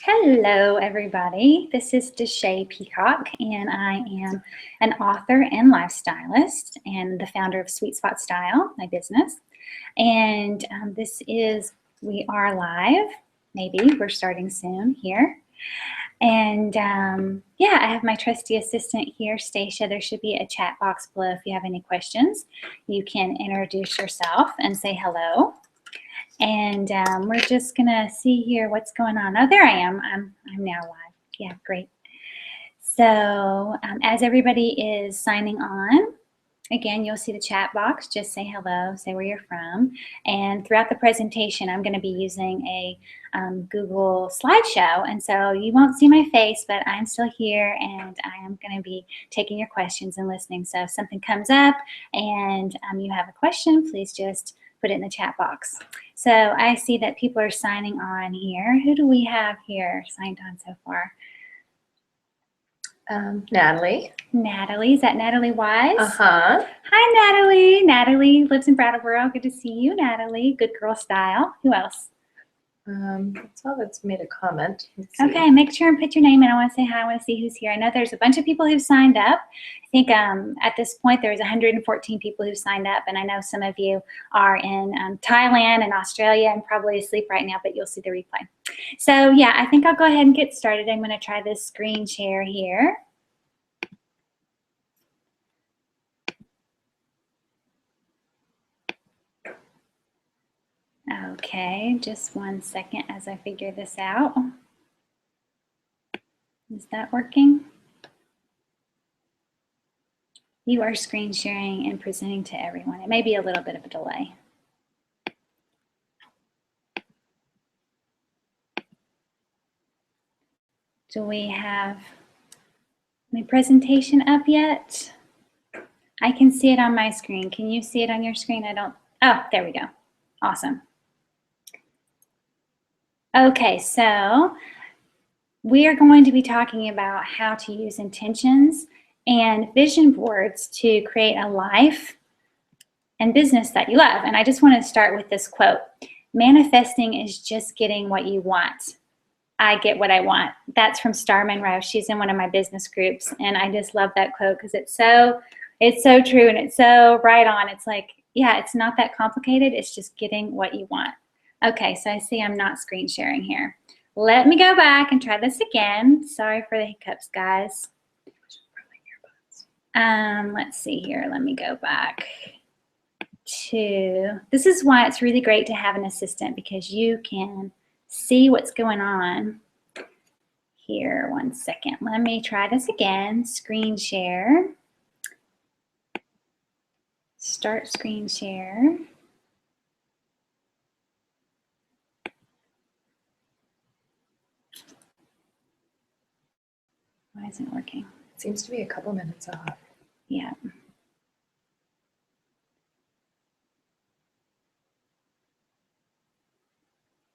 Hello, everybody. This is Deshay Peacock, and I am an author and lifestylist and the founder of Sweet Spot Style, my business. And we are live. Maybe we're starting soon here. And yeah, I have my trusty assistant here, Stacia. There should be a chat box below if you have any questions. You can introduce yourself and say hello. And we're just gonna see here what's going on. Oh, there I am. I'm now live. Yeah, great. So as everybody is signing on, again, you'll see the chat box. Just say hello, say where you're from. And throughout the presentation, I'm gonna be using a Google slideshow. And so you won't see my face, but I'm still here and I am gonna be taking your questions and listening. So if something comes up and you have a question, please just put it in the chat box. So I see that people are signing on here. Who do we have here signed on so far? Natalie. Natalie, is that Natalie Wise? Uh-huh. Hi, Natalie. Natalie lives in Brattleboro. Good to see you, Natalie. Good girl style. Who else? That's all that's made a comment. Okay, make sure and put your name in. I want to say hi. I want to see who's here. I know there's a bunch of people who've signed up. I think at this point there's 114 people who've signed up, and I know some of you are in Thailand and Australia and probably asleep right now, but you'll see the replay. So yeah, I think I'll go ahead and get started. I'm going to try this screen share here. Okay, just 1 second as I figure this out. Is that working? You are screen sharing and presenting to everyone. It may be a little bit of a delay. Do we have my presentation up yet? I can see it on my screen. Can you see it on your screen? Oh, there we go. Awesome. Okay, so we are going to be talking about how to use intentions and vision boards to create a life and business that you love. And I just want to start with this quote. Manifesting is just getting what you want. I get what I want. That's from Star Monroe. She's in one of my business groups, and I just love that quote because it's so true and it's so right on. It's like, yeah, it's not that complicated. It's just getting what you want. Okay, so I see I'm not screen sharing here. Let me go back and try this again. Sorry for the hiccups, guys. Let's see here. Let me go back to, this is why it's really great to have an assistant, because you can see what's going on here. 1 second. Let me try this again. Screen share. Start screen share. Why isn't it working? It seems to be a couple minutes off. Yeah.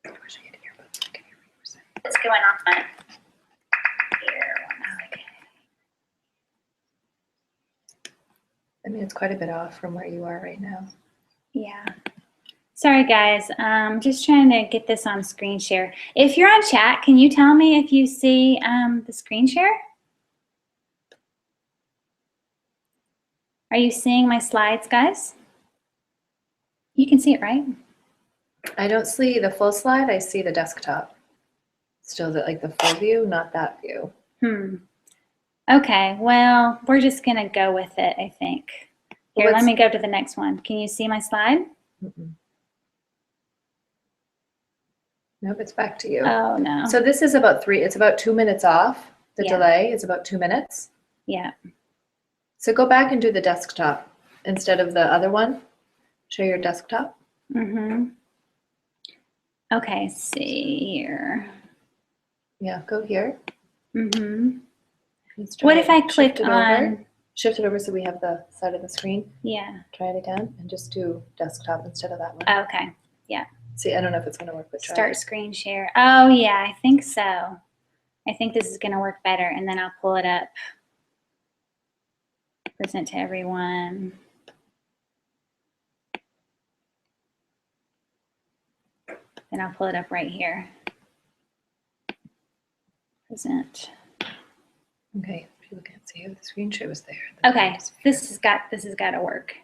I wish I could hear, but I can hear what you're saying. What's going on here? Okay. I mean, it's quite a bit off from where you are right now. Yeah. Sorry, guys. Just trying to get this on screen share. If you're on chat, can you tell me if you see the screen share? Are you seeing my slides, guys? You can see it, right? I don't see the full slide. I see the desktop. Still like the full view, not that view. Okay, well, we're just going to go with it, I think. Here, let me go to the next one. Can you see my slide? Nope, it's back to you. Oh, no. So this is about it's about 2 minutes off. The delay is about 2 minutes. Yeah. So go back and do the desktop instead of the other one. Show your desktop. Okay, see here. Yeah, go here. What if I click on? Shift it over so we have the side of the screen. Yeah. Try it again and just do desktop instead of that one. Okay, yeah. See, I don't know if it's going to work, but try Start screen share. Oh, yeah, I think so. I think this is going to work better, and then I'll pull it up. Present to everyone. Then I'll pull it up right here. Present. Okay, people can't see it. The screen share was there. Okay, this has got to work.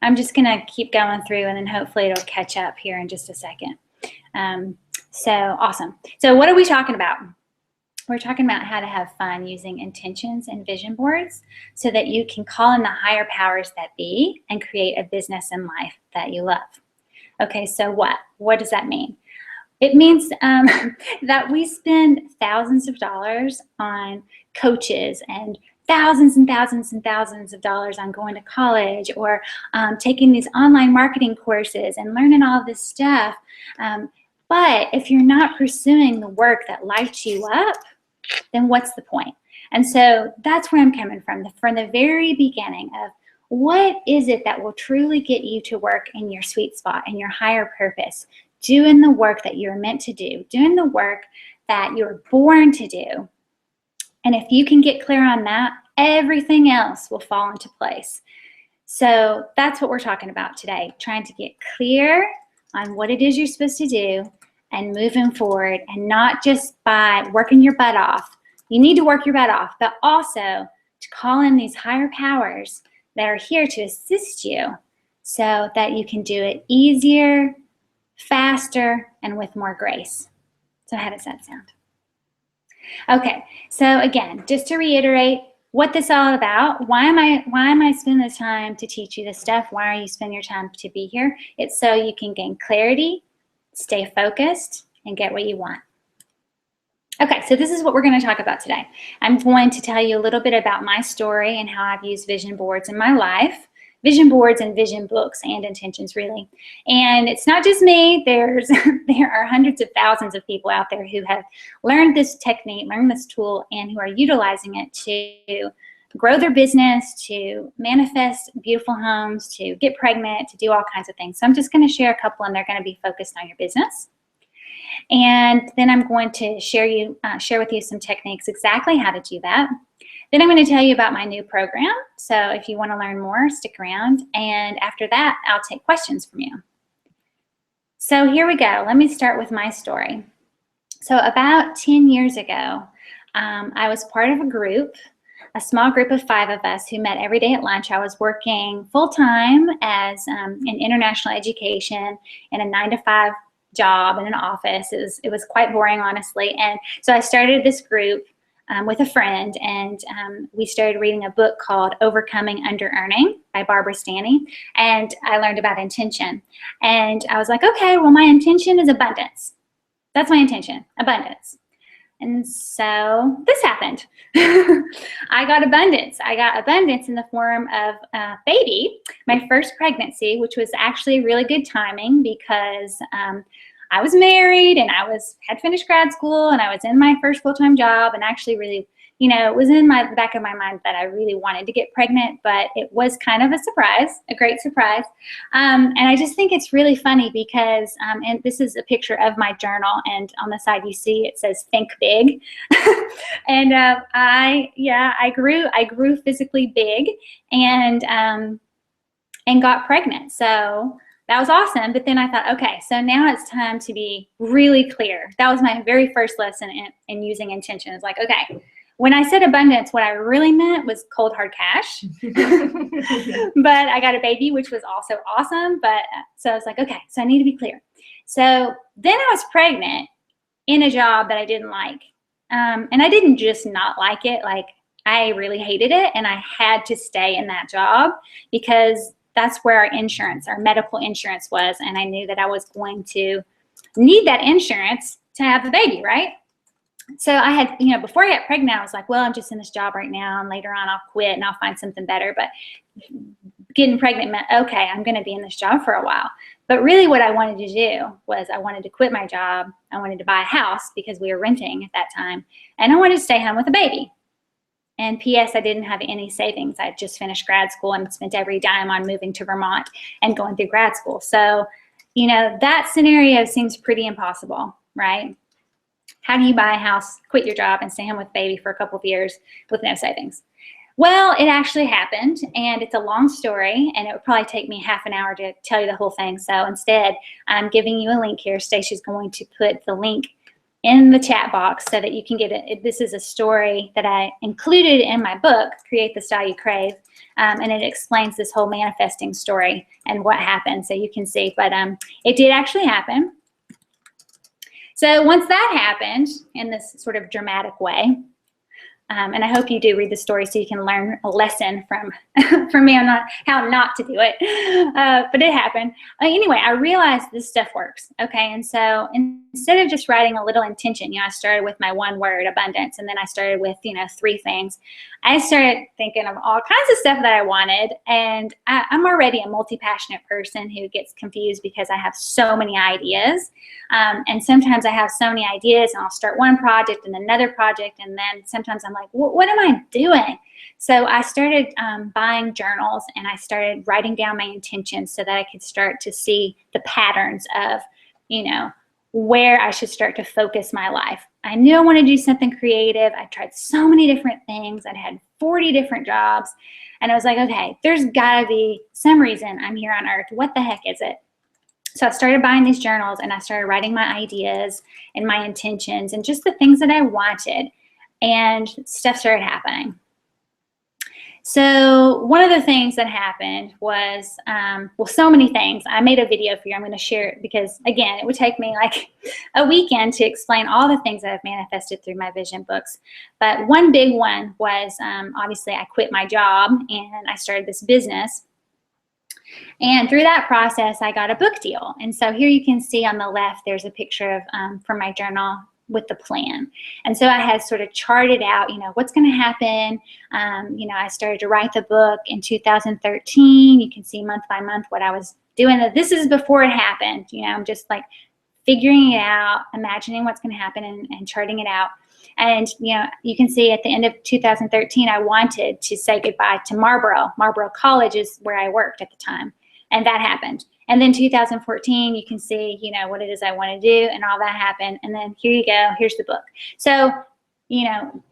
I'm just gonna keep going through, and then hopefully it'll catch up here in just a second. So awesome. So what are we talking about? We're talking about how to have fun using intentions and vision boards so that you can call in the higher powers that be and create a business and life that you love. Okay, so what does that mean? It means that we spend thousands of dollars on coaches and thousands and thousands and thousands of dollars on going to college or taking these online marketing courses and learning all this stuff. But if you're not pursuing the work that lights you up, then what's the point? And so that's where I'm coming from the very beginning of what is it that will truly get you to work in your sweet spot and your higher purpose, doing the work that you're meant to do, doing the work that you're born to do. And if you can get clear on that, everything else will fall into place. So that's what we're talking about today, trying to get clear on what it is you're supposed to do and moving forward, and not just by working your butt off. You need to work your butt off, but also to call in these higher powers that are here to assist you so that you can do it easier, faster, and with more grace. So how does that sound? Okay, so again, just to reiterate what this is all about, why am I spending the time to teach you this stuff? Why are you spending your time to be here? It's so you can gain clarity, stay focused, and get what you want. Okay, so this is what we're going to talk about today. I'm going to tell you a little bit about my story and how I've used vision boards in my life. Vision boards and vision books and intentions, really. And it's not just me. There are hundreds of thousands of people out there who have learned this technique, learned this tool, and who are utilizing it to grow their business, to manifest beautiful homes, to get pregnant, to do all kinds of things. So I'm just going to share a couple, and they're going to be focused on your business. And then I'm going to share with you some techniques exactly how to do that. Then I'm going to tell you about my new program. So if you want to learn more, stick around. And after that, I'll take questions from you. So here we go. Let me start with my story. So about 10 years ago, I was part of a small group of 5 of us who met every day at lunch. I was working full-time as in international education in a 9-to-5 job in an office. It was quite boring, honestly. And so I started this group with a friend, and we started reading a book called Overcoming Under-Earning by Barbara Stanny, and I learned about intention. And I was like, okay, well, my intention is abundance. That's my intention, abundance. And so this happened. I got abundance. I got abundance in the form of a baby, my first pregnancy, which was actually really good timing because I was married and I had finished grad school and I was in my first full-time job, and actually really, it was in the back of my mind that I really wanted to get pregnant, but it was kind of a surprise, a great surprise. And I just think it's really funny because, and this is a picture of my journal, and on the side you see it says "Think Big," and I grew physically big, and got pregnant. So that was awesome. But then I thought, okay, so now it's time to be really clear. That was my very first lesson in using intention. It's like, okay, when I said abundance, what I really meant was cold hard cash. But I got a baby, which was also awesome. But so I was like, okay, so I need to be clear. So then I was pregnant in a job that I didn't like. And I didn't just not like it. Like, I really hated it. And I had to stay in that job because that's where our medical insurance was. And I knew that I was going to need that insurance to have the baby, right? So I had, before I got pregnant, I was like, well, I'm just in this job right now, and later on I'll quit and I'll find something better. But getting pregnant meant, okay, I'm going to be in this job for a while. But really what I wanted to do was I wanted to quit my job. I wanted to buy a house because we were renting at that time. And I wanted to stay home with a baby. And P.S., I didn't have any savings. I just finished grad school and spent every dime on moving to Vermont and going through grad school. So, that scenario seems pretty impossible, right? How do you buy a house, quit your job, and stay home with baby for a couple of years with no savings? Well, it actually happened, and it's a long story, and it would probably take me half an hour to tell you the whole thing. So instead, I'm giving you a link here. Stacia's going to put the link in the chat box so that you can get it. This is a story that I included in my book, Create the Style You Crave, and it explains this whole manifesting story and what happened, so you can see. But it did actually happen. So once that happened in this sort of dramatic way, and I hope you do read the story so you can learn a lesson from me on how not to do it. But it happened. Anyway, I realized this stuff works. Okay, and so instead of just writing a little intention, I started with my one word, abundance, and then I started with 3 things. I started thinking of all kinds of stuff that I wanted, and I'm already a multi-passionate person who gets confused because I have so many ideas, and sometimes I have so many ideas, and I'll start one project and another project, and then sometimes I'm like, what am I doing? So I started buying journals, and I started writing down my intentions so that I could start to see the patterns of, where I should start to focus my life. I knew I wanted to do something creative. I tried so many different things. I'd had 40 different jobs, and I was like, okay, there's gotta be some reason I'm here on earth. What the heck is it? So I started buying these journals, and I started writing my ideas and my intentions and just the things that I wanted, and stuff started happening. So one of the things that happened was, so many things. I made a video for you. I'm going to share it because, again, it would take me like a weekend to explain all the things that I've manifested through my vision books. But one big one was, obviously, I quit my job and I started this business. And through that process, I got a book deal. And so here you can see on the left, there's a picture of from my journal with the plan. And so I had sort of charted out, what's going to happen. I started to write the book in 2013. You can see month by month what I was doing. This is before it happened. I'm just like figuring it out, imagining what's going to happen and charting it out. And, you can see at the end of 2013, I wanted to say goodbye to Marlboro. Marlboro College is where I worked at the time. And that happened. And then 2014, you can see, what it is I want to do, and all that happened. And then here you go, here's the book. So,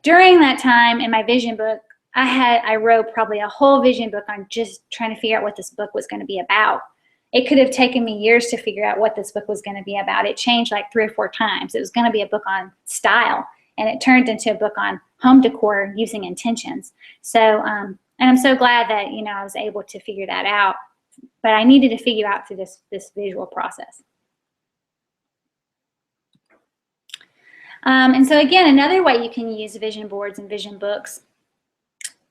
during that time in my vision book, I wrote probably a whole vision book on just trying to figure out what this book was going to be about. It could have taken me years to figure out what this book was going to be about. It changed like 3 or 4 times. It was going to be a book on style, and it turned into a book on home decor using intentions. So, and I'm so glad that, I was able to figure that out. But I needed to figure out through this visual process. And so again, another way you can use vision boards and vision books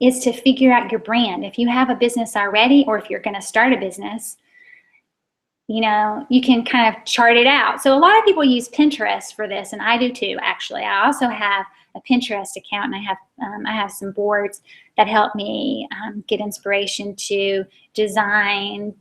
is to figure out your brand. If you have a business already, or if you're going to start a business, you can kind of chart it out. So a lot of people use Pinterest for this, and I do too, actually. I also have a Pinterest account, and I have some boards that help me get inspiration to design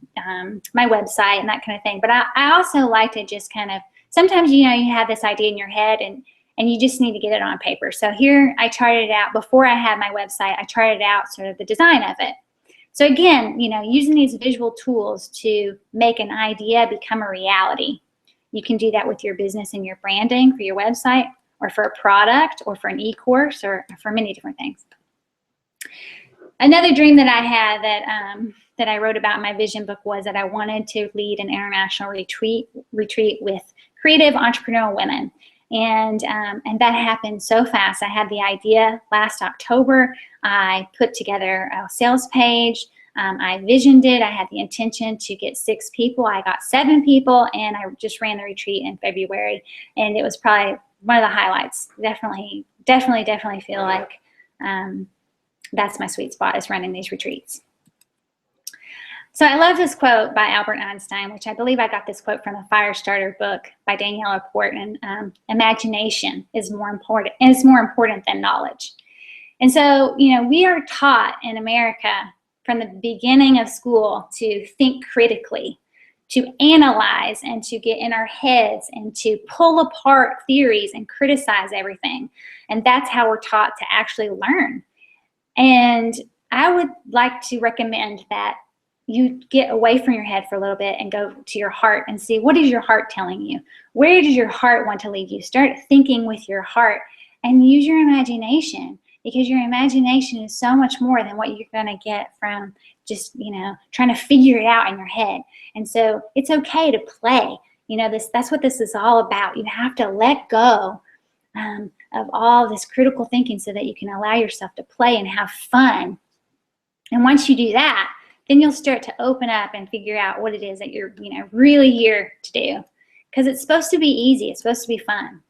my website and that kind of thing. But I also like to just kind of, sometimes, you have this idea in your head and you just need to get it on paper. So here I charted it out before I had my website. I charted out sort of the design of it. So again, using these visual tools to make an idea become a reality. You can do that with your business and your branding for your website, or for a product, or for an e-course, or for many different things. Another dream that I had that I wrote about in my vision book was that I wanted to lead an international retreat with creative entrepreneurial women. And that happened so fast. I had the idea last October. I put together a sales page. I visioned it. I had the intention to get 6 people. I got 7 people, and I just ran the retreat in February. And it was probably one of the highlights. Definitely feel like that's my sweet spot, is running these retreats. So I love this quote by Albert Einstein, which I believe I got this quote from the Firestarter book by Danielle LaPorte. And imagination is more important than knowledge. And so, we are taught in America from the beginning of school to think critically, to analyze, and to get in our heads, and to pull apart theories and criticize everything. And that's how we're taught to actually learn. And I would like to recommend that you get away from your head for a little bit and go to your heart and see, what is your heart telling you? Where does your heart want to lead you? Start thinking with your heart and use your imagination, because your imagination is so much more than what you're going to get from just, trying to figure it out in your head. And so it's okay to play. That's what this is all about. You have to let go of all this critical thinking so that you can allow yourself to play and have fun. And once you do that, then you'll start to open up and figure out what it is that you're, really here to do. Because it's supposed to be easy. It's supposed to be fun.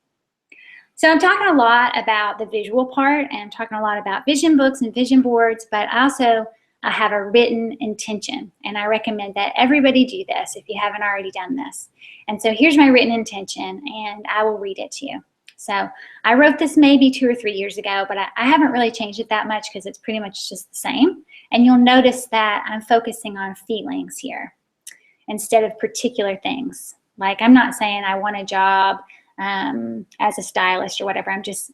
So I'm talking a lot about the visual part, and I'm talking a lot about vision books and vision boards, but I have a written intention, and I recommend that everybody do this if you haven't already done this. And so here's my written intention, and I will read it to you. So I wrote this maybe 2 or 3 years ago, but I haven't really changed it that much because it's pretty much just the same. And you'll notice that I'm focusing on feelings here instead of particular things. Like, I'm not saying I want a job as a stylist or whatever. I'm just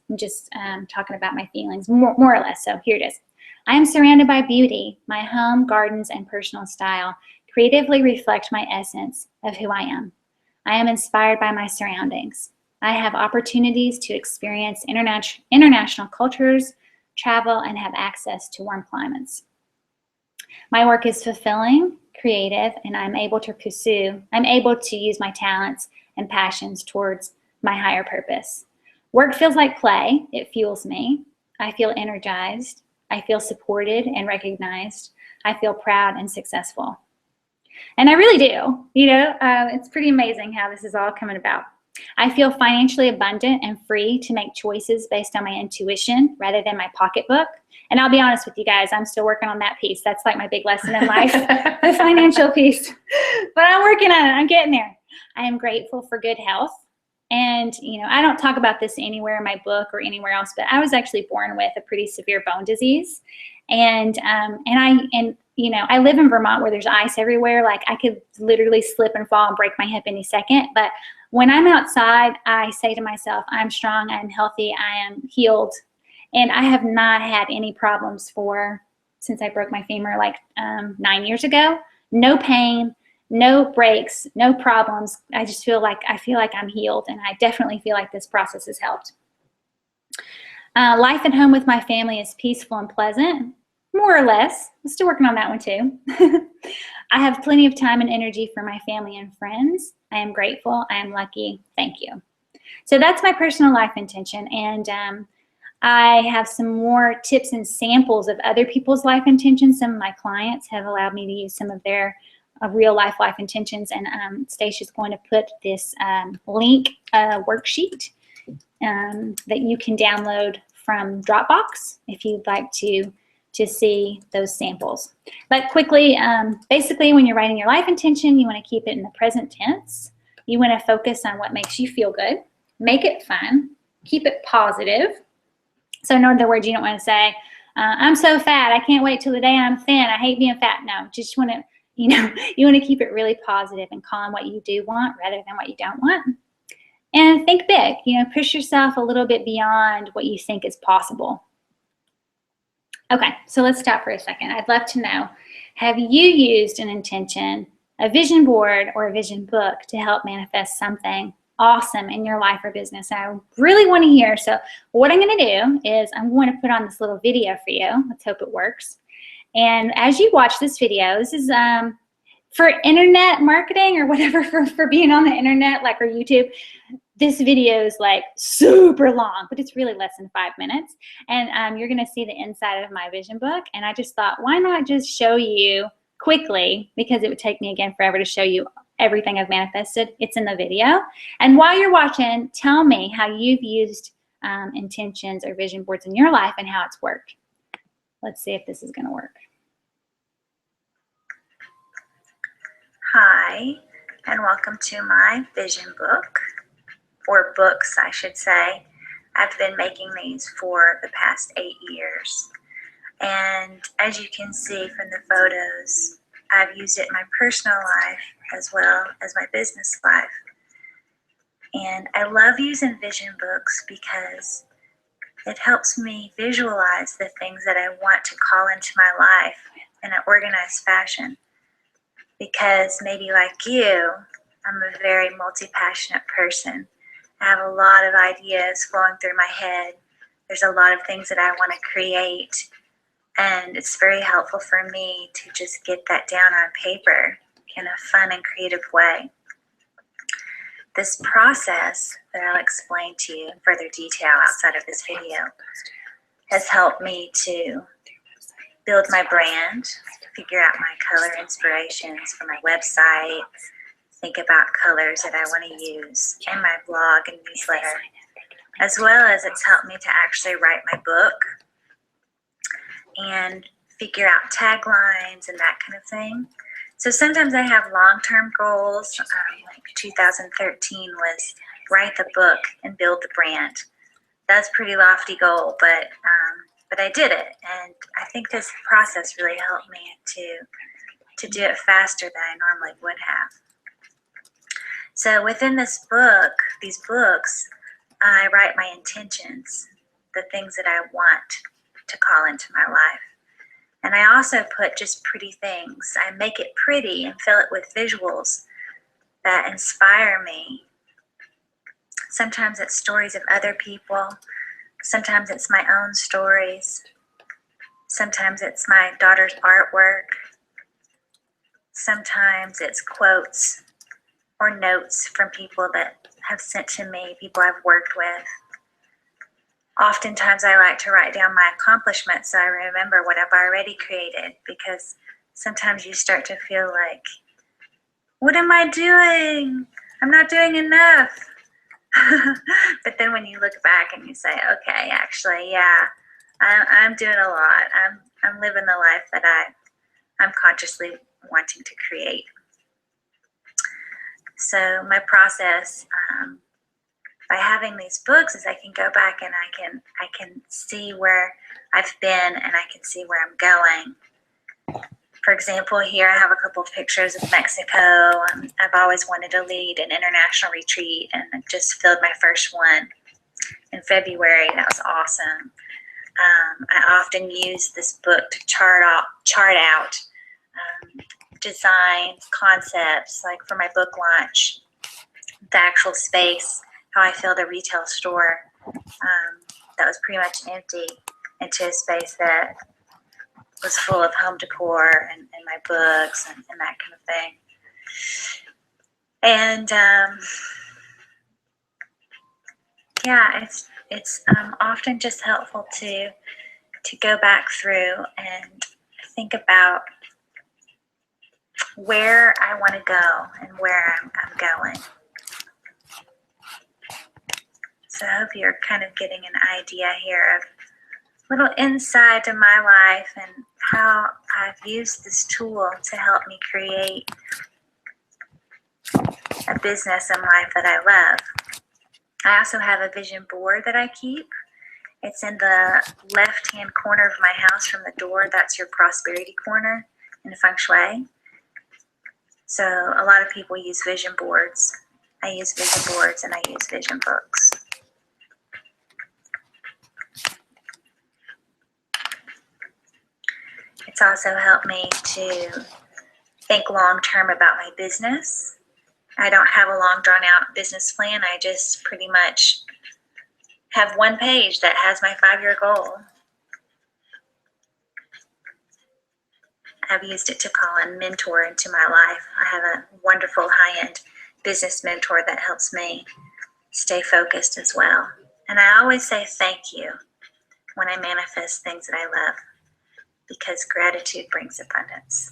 talking about my feelings more or less. So here it is. I am surrounded by beauty. My home, gardens, and personal style creatively reflect my essence of who I am. I am inspired by my surroundings. I have opportunities to experience international cultures, travel, and have access to warm climates. My work is fulfilling, creative, and I'm able to use my talents and passions towards my higher purpose. Work feels like play. It fuels me. I feel energized. I feel supported and recognized. I feel proud and successful. And I really do. It's pretty amazing how this is all coming about. I feel financially abundant and free to make choices based on my intuition rather than my pocketbook. And I'll be honest with you guys, I'm still working on that piece. That's like my big lesson in life, the financial piece. But I'm working on it. I'm getting there. I am grateful for good health. And, I don't talk about this anywhere in my book or anywhere else, but I was actually born with a pretty severe bone disease. And I live in Vermont where there's ice everywhere. Like, I could literally slip and fall and break my hip any second. But when I'm outside, I say to myself, I'm strong, I'm healthy, I am healed. And I have not had any problems since I broke my femur 9 years ago. No pain, no breaks, no problems. I feel like I'm healed, and I definitely feel like this process has helped. Life at home with my family is peaceful and pleasant, more or less. I'm still working on that one too. I have plenty of time and energy for my family and friends. I am grateful. I am lucky. Thank you. So that's my personal life intention. And I have some more tips and samples of other people's life intentions. Some of my clients have allowed me to use some of their real life intentions. And Stacia's going to put this link worksheet that you can download from Dropbox if you'd like to see those samples. But quickly, basically when you're writing your life intention, you want to keep it in the present tense. You want to focus on what makes you feel good. Make it fun. Keep it positive. So in other words, you don't want to say, I'm so fat, I can't wait till the day I'm thin, I hate being fat. No, just want to, you want to keep it really positive and call on what you do want rather than what you don't want. And think big, push yourself a little bit beyond what you think is possible. Okay, so let's stop for a second. I'd love to know, have you used an intention, a vision board, or a vision book to help manifest something awesome in your life or business? I really want to hear. So what I'm going to do is I'm going to put on this little video for you. Let's hope it works. And as you watch this video, this is for internet marketing or whatever, for being on the internet, or YouTube. This video is super long, but it's really less than 5 minutes. And you're going to see the inside of my vision book. And I just thought, why not just show you quickly, because it would take me again forever to show you everything I've manifested. It's in the video. And while you're watching, tell me how you've used intentions or vision boards in your life and how it's worked. Let's see if this is going to work. Hi, and welcome to my vision book, or books, I should say. I've been making these for the past 8 years. And as you can see from the photos, I've used it in my personal life as well as my business life. And I love using vision books because it helps me visualize the things that I want to call into my life in an organized fashion. Because maybe like you, I'm a very multi-passionate person. I have a lot of ideas flowing through my head. There's a lot of things that I want to create. And it's very helpful for me to just get that down on paper in a fun and creative way. This process that I'll explain to you in further detail outside of this video has helped me to build my brand, figure out my color inspirations for my website, think about colors that I want to use in my blog and newsletter, as well as it's helped me to actually write my book and figure out taglines and that kind of thing. So sometimes I have long-term goals. Like 2013 was write the book and build the brand. That's a pretty lofty goal, but I did it, and I think this process really helped me to do it faster than I normally would have. So within this book, these books, I write my intentions, the things that I want to call into my life. And I also put just pretty things. I make it pretty and fill it with visuals that inspire me. Sometimes it's stories of other people. Sometimes it's my own stories. Sometimes it's my daughter's artwork. Sometimes it's quotes or notes from people that have sent to me, people I've worked with. Oftentimes I like to write down my accomplishments so I remember what I've already created, because sometimes you start to feel like, what am I doing? I'm not doing enough. But then when you look back and you say, okay, actually, yeah, I'm doing a lot. I'm living the life that I'm consciously wanting to create. So my process by having these books is I can go back and I can see where I've been and I can see where I'm going. For example, here I have a couple of pictures of Mexico. I've always wanted to lead an international retreat, and I just filled my first one in February. That was awesome. I often use this book to chart out designs, concepts, like for my book launch, the actual space, how I filled a retail store that was pretty much empty into a space that was full of home decor and my books and that kind of thing. And yeah, it's often just helpful to go back through and think about where I want to go and where I'm going. So I hope you're kind of getting an idea here of a little insight to my life and how I've used this tool to help me create a business and life that I love. I also have a vision board that I keep. It's in the left-hand corner of my house from the door. That's your prosperity corner in Feng Shui. So a lot of people use vision boards. I use vision boards and I use vision books. It's also helped me to think long-term about my business. I don't have a long drawn-out business plan. I just pretty much have one page that has my 5-year goal. I've used it to call a mentor into my life. I have a wonderful high-end business mentor that helps me stay focused as well. And I always say thank you when I manifest things that I love, because gratitude brings abundance.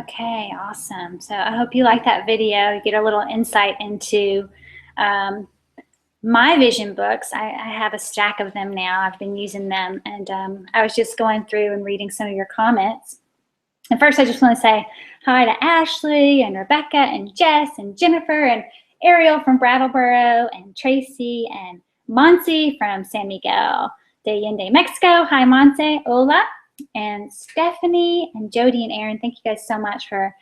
Okay, awesome. So I hope you like that video. You get a little insight into my vision books. I have a stack of them now. I've been using them, and I was just going through and reading some of your comments. And first, I just want to say hi to Ashley and Rebecca and Jess and Jennifer and Ariel from Brattleboro and Tracy and Monse from San Miguel de Allende, Mexico. Hi, Monse. Hola. And Stephanie and Jody and Aaron, thank you guys so much for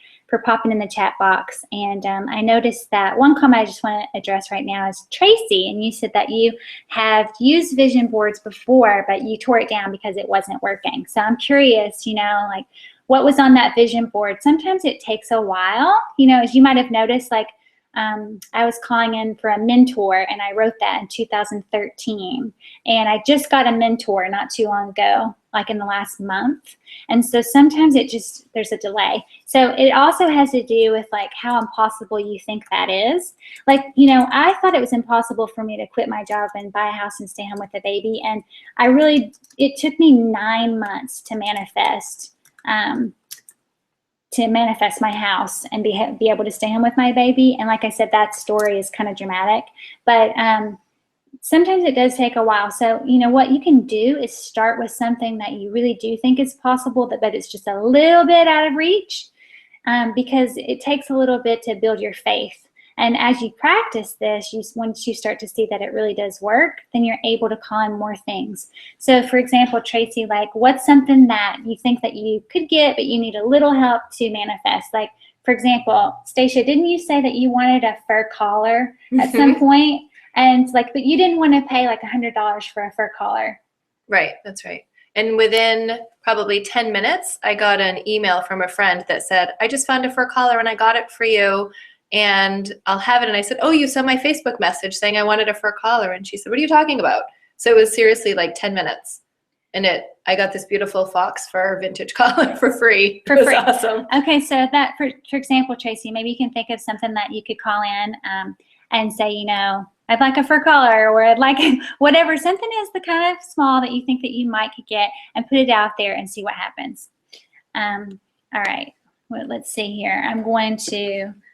popping in the chat box. And I noticed that one comment I just want to address right now is Tracy, and you said that you have used vision boards before, but you tore it down because it wasn't working. So I'm curious, like what was on that vision board? Sometimes it takes a while, as you might have noticed, like I was calling in for a mentor, and I wrote that in 2013. And I just got a mentor not too long ago, like in the last month. And so sometimes there's a delay. So it also has to do with like how impossible you think that is. Like, I thought it was impossible for me to quit my job and buy a house and stay home with a baby. And it took me 9 months to manifest my house and be able to stay home with my baby. And like I said, that story is kind of dramatic, but sometimes it does take a while. So, what you can do is start with something that you really do think is possible, but it's just a little bit out of reach, because it takes a little bit to build your faith. And as you practice this, once you start to see that it really does work, then you're able to call in more things. So for example, Tracy, like what's something that you think that you could get, but you need a little help to manifest? Like, for example, Stacia, didn't you say that you wanted a fur collar at some point? And but you didn't want to pay like $100 for a fur collar. Right, that's right. And within probably 10 minutes, I got an email from a friend that said, I just found a fur collar and I got it for you. And I'll have it. And I said, oh, you saw my Facebook message saying I wanted a fur collar. And she said, what are you talking about? So it was seriously like 10 minutes. And I got this beautiful fox fur vintage collar for free. It was awesome. Okay, so that, for example, Tracy, maybe you can think of something that you could call in and say, I'd like a fur collar, or I'd like whatever. Something is the kind of small that you think that you might could get, and put it out there and see what happens. All right, well, let's see here.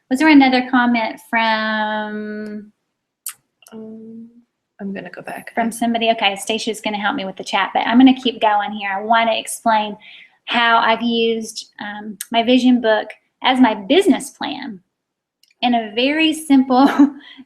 Was there another comment from? I'm going to go back. From somebody. Okay, Stacia's going to help me with the chat, but I'm going to keep going here. I want to explain how I've used my vision book as my business plan in a very simple,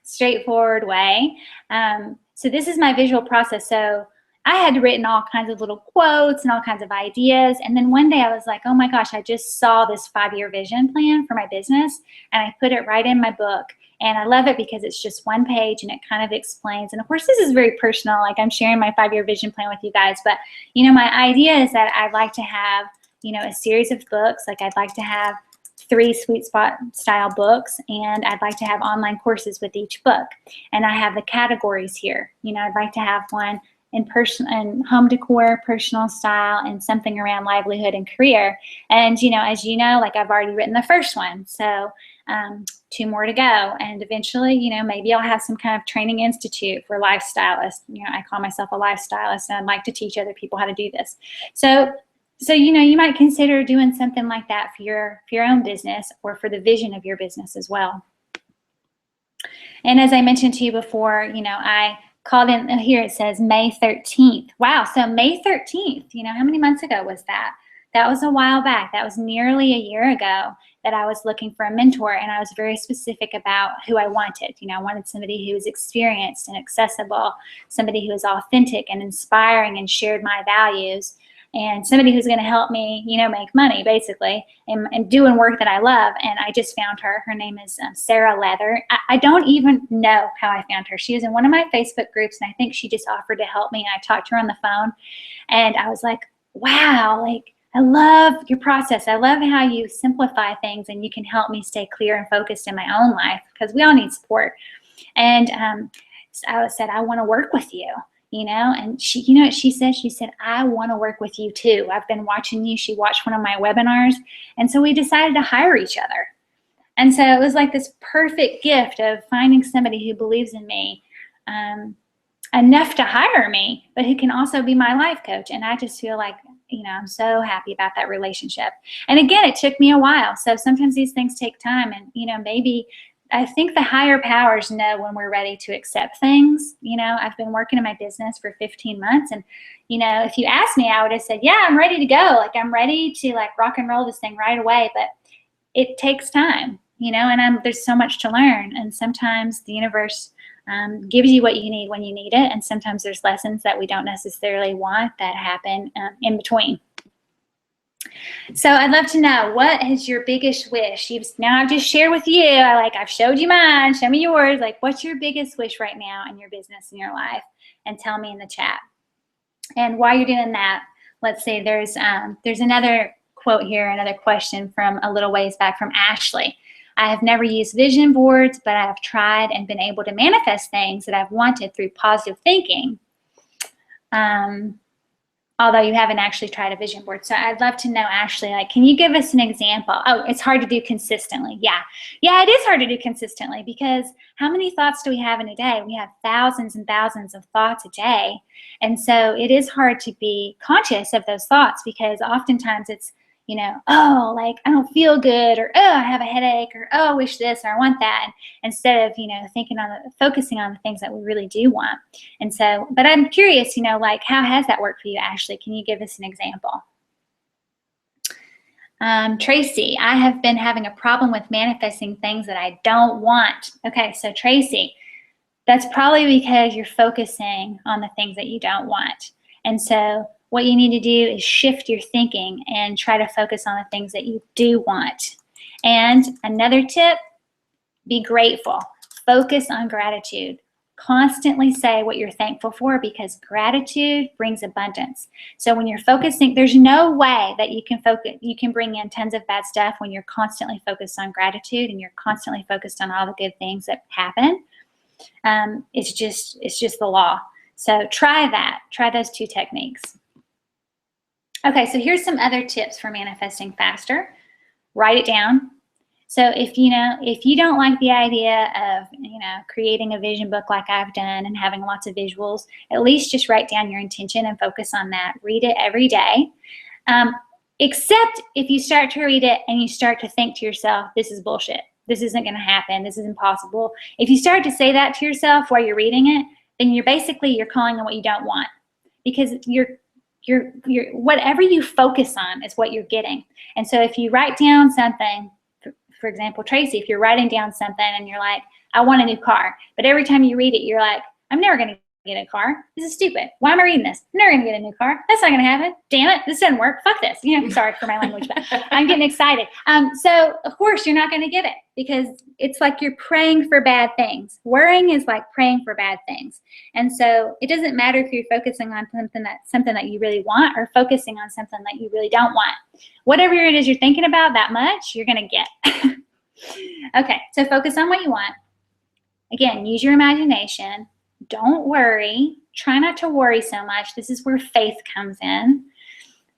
straightforward way. So this is my visual process. So I had written all kinds of little quotes and all kinds of ideas. And then one day I was like, oh my gosh, I just saw this 5-year vision plan for my business. And I put it right in my book. And I love it because it's just one page and it kind of explains. And of course, this is very personal. Like, I'm sharing my 5-year vision plan with you guys. But, my idea is that I'd like to have, a series of books. Like, I'd like to have 3 Sweet Spot style books, and I'd like to have online courses with each book. And I have the categories here. I'd like to have one in home decor, personal style, and something around livelihood and career. And, as you know, like, I've already written the first one. So 2 more to go. And eventually, maybe I'll have some kind of training institute for lifestylists. I call myself a lifestylist, and I'd like to teach other people how to do this. So you might consider doing something like that for your own business, or for the vision of your business as well. And as I mentioned to you before, I called in, here it says May 13th. Wow, so May 13th, how many months ago was that? That was a while back. That was nearly a year ago that I was looking for a mentor, and I was very specific about who I wanted. I wanted somebody who was experienced and accessible, somebody who was authentic and inspiring and shared my values, and somebody who's going to help me, make money, basically, and doing work that I love. And I just found her. Her name is Sarah Leather. I don't even know how I found her. She was in one of my Facebook groups, and I think she just offered to help me. And I talked to her on the phone, and I was like, wow, like, I love your process. I love how you simplify things, and you can help me stay clear and focused in my own life, because we all need support. And I said, I want to work with you. And she, what she said? She said, I want to work with you too. I've been watching you. She watched one of my webinars. And so we decided to hire each other. And so it was like this perfect gift of finding somebody who believes in me enough to hire me, but who can also be my life coach. And I just feel like, I'm so happy about that relationship. And again, it took me a while. So sometimes these things take time. And, maybe I think the higher powers know when we're ready to accept things. I've been working in my business for 15 months. And, if you asked me, I would have said, yeah, I'm ready to go. Like, I'm ready to rock and roll this thing right away. But it takes time, and there's so much to learn. And sometimes the universe gives you what you need when you need it. And sometimes there's lessons that we don't necessarily want that happen in between. So I'd love to know, what is your biggest wish? Now I've just shared with you, I've showed you mine, show me yours. Like, what's your biggest wish right now in your business, in your life? And tell me in the chat. And while you're doing that, let's see, there's another quote here, another question from a little ways back from Ashley. I have never used vision boards, but I have tried and been able to manifest things that I've wanted through positive thinking. Although you haven't actually tried a vision board. So I'd love to know, Ashley, like, can you give us an example? Oh, it's hard to do consistently. Yeah, it is hard to do consistently because how many thoughts do we have in a day? We have thousands and thousands of thoughts a day. And so it is hard to be conscious of those thoughts because oftentimes it's, you know, oh, like I don't feel good, or oh, I have a headache, or oh, I wish this, or I want that, instead of, you know, focusing on the things that we really do want. And so, but I'm curious, you know, like, how has that worked for you, Ashley? Can you give us an example? Tracy, I have been having a problem with manifesting things that I don't want. Okay, so Tracy, that's probably because you're focusing on the things that you don't want. And so what you need to do is shift your thinking and try to focus on the things that you do want. And another tip, be grateful. Focus on gratitude. Constantly say what you're thankful for because gratitude brings abundance. So when you're focusing, there's no way that you can bring in tons of bad stuff when you're constantly focused on gratitude and you're constantly focused on all the good things that happen. It's just the law. So try that. Try those two techniques. Okay, so here's some other tips for manifesting faster. Write it down. So if you don't like the idea of, you know, creating a vision book like I've done and having lots of visuals, at least just write down your intention and focus on that. Read it every day. Except if you start to read it and you start to think to yourself, this is bullshit. This isn't going to happen. This is impossible. If you start to say that to yourself while you're reading it, then you're calling on what you don't want, because whatever you focus on is what you're getting. And so if you write down something, for example, Tracy, if you're writing down something and you're like, I want a new car, but every time you read it, you're like, I'm never going to get a car. This is stupid. Why am I reading this? I'm never going to get a new car. That's not going to happen. Damn it. This doesn't work. Fuck this. You know, sorry for my language, but I'm getting excited. So of course you're not going to get it because it's like you're praying for bad things. Worrying is like praying for bad things. And so it doesn't matter if you're focusing on something that you really want or focusing on something that you really don't want. Whatever it is you're thinking about that much, you're going to get. Okay. So focus on what you want. Again, use your imagination. Don't worry. Try not to worry so much. This is where faith comes in.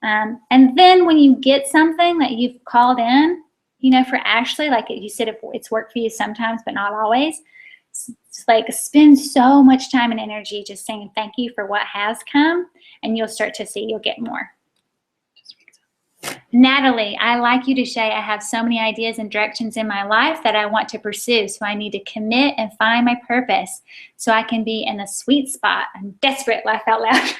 And then when you get something that you've called in, you know, for Ashley, like you said, it's worked for you sometimes, but not always. It's like spend so much time and energy just saying thank you for what has come, and you'll start to see you'll get more. Natalie, I like you to say I have so many ideas and directions in my life that I want to pursue, so I need to commit and find my purpose so I can be in the sweet spot. I'm desperate, laugh out loud.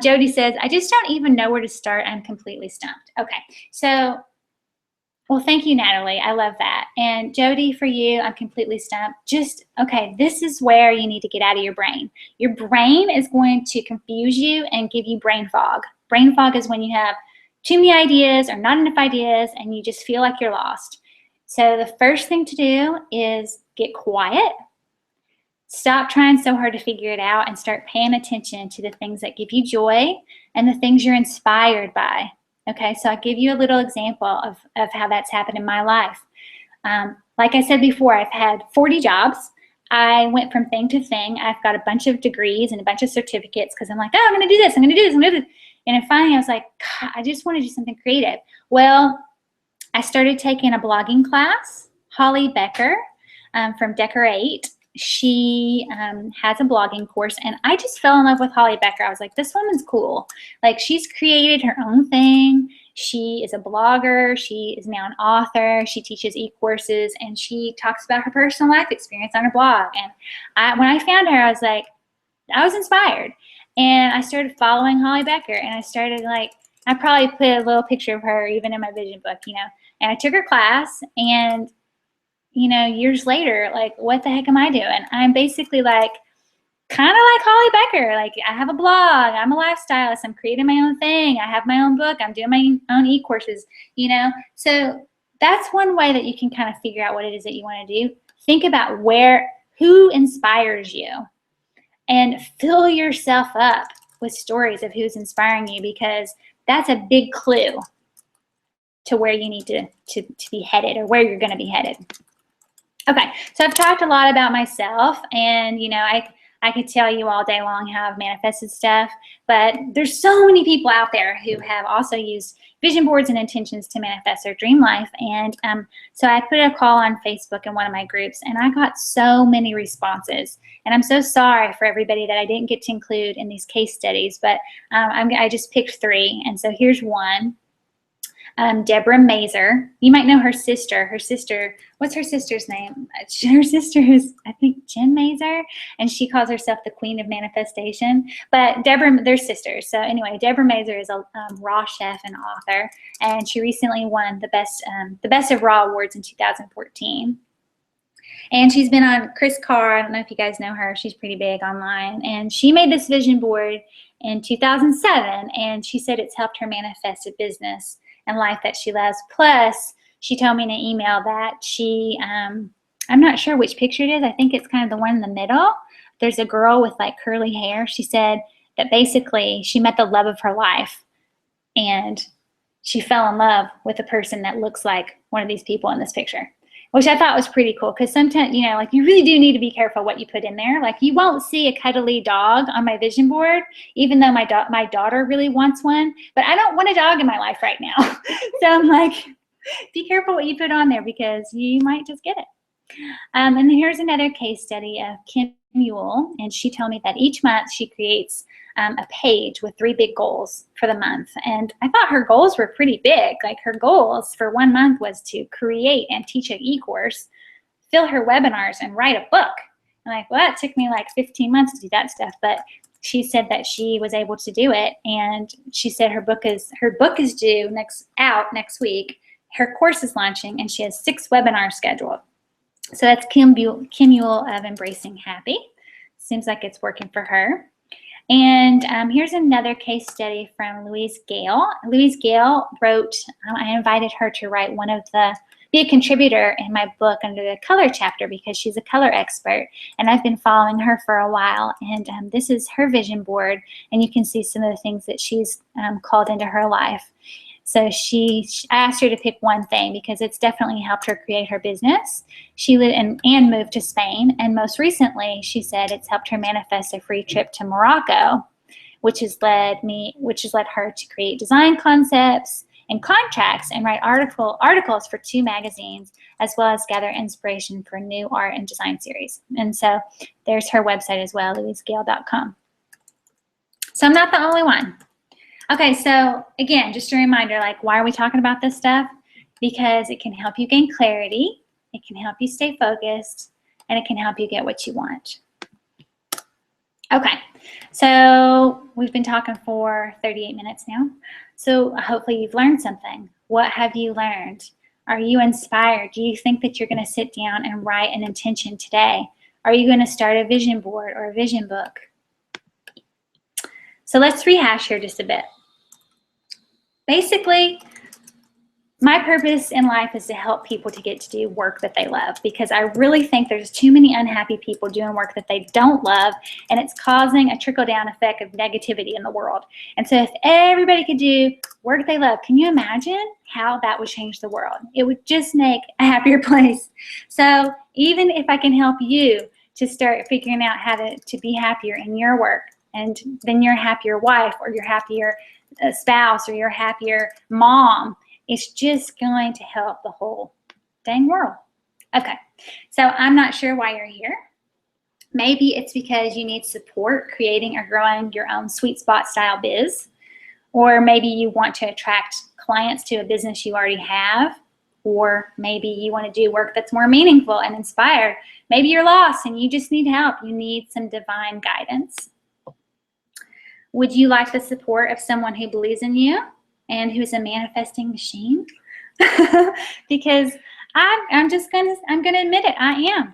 Jody says, I just don't even know where to start. I'm completely stumped. Okay, so, well, thank you, Natalie. I love that. And Jody, for you, I'm completely stumped. Okay, this is where you need to get out of your brain. Your brain is going to confuse you and give you brain fog. Brain fog is when you have too many ideas or not enough ideas and you just feel like you're lost. So the first thing to do is get quiet. Stop trying so hard to figure it out and start paying attention to the things that give you joy and the things you're inspired by. Okay, so I'll give you a little example of how that's happened in my life. Like I said before, I've had 40 jobs. I went from thing to thing. I've got a bunch of degrees and a bunch of certificates because I'm like, oh, I'm going to do this, I'm going to do this, I'm going to do this. And then finally I was like, God, I just want to do something creative. Well, I started taking a blogging class. Holly Becker from Decorate, she has a blogging course, and I just fell in love with Holly Becker. I was like, this woman's cool. Like, she's created her own thing. She is a blogger. She is now an author. She teaches e-courses, and she talks about her personal life experience on her blog. And when I found her, I was inspired. And I started following Holly Becker, and I started I probably put a little picture of her even in my vision book, you know, and I took her class, and, you know, years later, what the heck am I doing? I'm basically kind of like Holly Becker. I have a blog, I'm a lifestylist, I'm creating my own thing, I have my own book, I'm doing my own e-courses, you know. So that's one way that you can kind of figure out what it is that you want to do. Think about who inspires you, and fill yourself up with stories of who's inspiring you, because that's a big clue. to where you need to be headed, or where you're going to be headed. Okay, so I've talked a lot about myself, and you know, I could tell you all day long how I've manifested stuff, but there's so many people out there who have also used vision boards and intentions to manifest their dream life. And so I put a call on Facebook in one of my groups, and I got so many responses. And I'm so sorry for everybody that I didn't get to include in these case studies, but I just picked 3. And so here's one. Deborah Mazer. You might know her sister. Her sister, what's her sister's name? Her sister is, I think, Jen Mazer, and she calls herself the Queen of Manifestation. But Deborah, they're sisters. So anyway, Deborah Mazer is a Raw chef and author, and she recently won the Best of Raw Awards in 2014. And she's been on Chris Carr. I don't know if you guys know her. She's pretty big online. And she made this vision board in 2007, and she said it's helped her manifest a business and life that she loves. Plus, she told me in an email that she, I'm not sure which picture it is. I think it's kind of the one in the middle. There's a girl with like curly hair. She said that basically she met the love of her life, and she fell in love with a person that looks like one of these people in this picture, which I thought was pretty cool, because sometimes, you know, like, you really do need to be careful what you put in there. Like, you won't see a cuddly dog on my vision board, even though my daughter really wants one, but I don't want a dog in my life right now. So I'm like, be careful what you put on there, because you might just get it. And here's another case study of Kim Mule, and she told me that each month she creates a page with 3 big goals for the month. And I thought her goals were pretty big. Like, her goals for 1 month was to create and teach an e-course, fill her webinars, and write a book. I'm like, well, that took me like 15 months to do that stuff. But she said that she was able to do it, and she said her book is due next week. Her course is launching, and she has 6 webinars scheduled. So that's Kim Mule of Embracing Happy. Seems like it's working for her. And here's another case study from Louise Gale. Louise Gale wrote, I invited her to write be a contributor in my book under the color chapter, because she's a color expert, and I've been following her for a while. And this is her vision board, and you can see some of the things that she's called into her life. So I asked her to pick one thing, because it's definitely helped her create her business. She lived and moved to Spain, and most recently, she said it's helped her manifest a free trip to Morocco, which has led her to create design concepts and contracts and write articles for 2 magazines, as well as gather inspiration for new art and design series. And so there's her website as well, louisegale.com. So I'm not the only one. Okay, so again, just a reminder, like, why are we talking about this stuff? Because it can help you gain clarity, it can help you stay focused, and it can help you get what you want. Okay, so we've been talking for 38 minutes now. So hopefully you've learned something. What have you learned? Are you inspired? Do you think that you're going to sit down and write an intention today? Are you going to start a vision board or a vision book? So let's rehash here just a bit. Basically, my purpose in life is to help people to get to do work that they love, because I really think there's too many unhappy people doing work that they don't love, and it's causing a trickle-down effect of negativity in the world. And so if everybody could do work they love, can you imagine how that would change the world? It would just make a happier place. So even if I can help you to start figuring out how to be happier in your work, and then you're a happier wife, or you're happier spouse, or you're a happier mom, it's just going to help the whole dang world. Okay, so I'm not sure why you're here. Maybe it's because you need support creating or growing your own sweet spot style biz, or maybe you want to attract clients to a business you already have, or maybe you want to do work that's more meaningful and inspired. Maybe you're lost and you just need help. You need some divine guidance. Would you like the support of someone who believes in you and who's a manifesting machine? Because I'm gonna admit it, I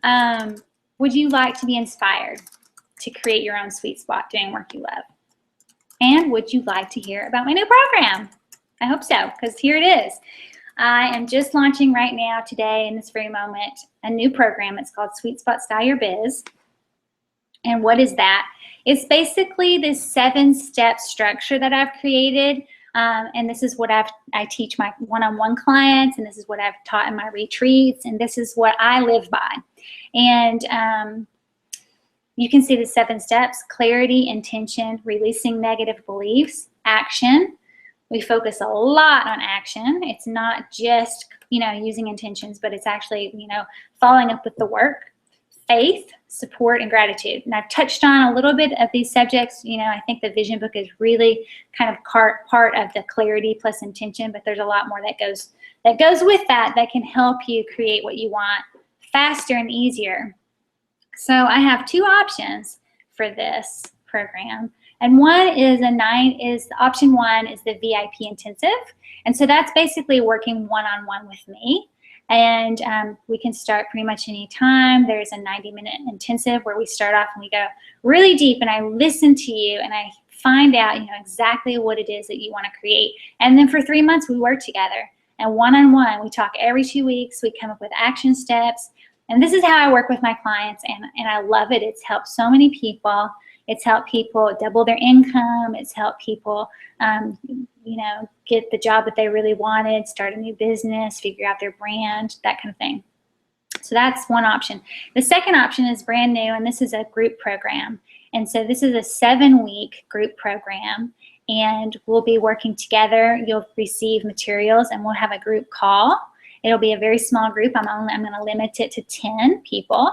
am. Would you like to be inspired to create your own sweet spot doing work you love? And would you like to hear about my new program? I hope so, because here it is. I am just launching right now, today, in this very moment, a new program. It's called Sweet Spot Style Your Biz. And what is that? It's basically this 7-step structure that I've created And this is what I teach my one-on-one clients, and this is what I've taught in my retreats, and this is what I live by. And you can see the 7 steps: clarity, intention, releasing negative beliefs, action. We focus a lot on action. It's not just, using intentions, but it's actually, following up with the work. Faith, support, and gratitude. And I've touched on a little bit of these subjects. I think the vision book is really kind of part of the clarity plus intention, but there's a lot more that goes with that can help you create what you want faster and easier. So I have 2 options for this program. And one is option 1 is the VIP intensive. And so that's basically working one-on-one with me. And we can start pretty much any time. There's a 90-minute intensive where we start off and we go really deep, and I listen to you and I find out, exactly what it is that you want to create. And then for 3 months we work together. And one-on-one, we talk every 2 weeks. We come up with action steps. And this is how I work with my clients, and I love it. It's helped so many people. It's helped people double their income. It's helped people, get the job that they really wanted, start a new business, figure out their brand, that kind of thing. So that's one option. The second option is brand new, and this is a group program. And so this is a 7-week group program, and we'll be working together. You'll receive materials, and we'll have a group call. It'll be a very small group. I'm going to limit it to 10 people.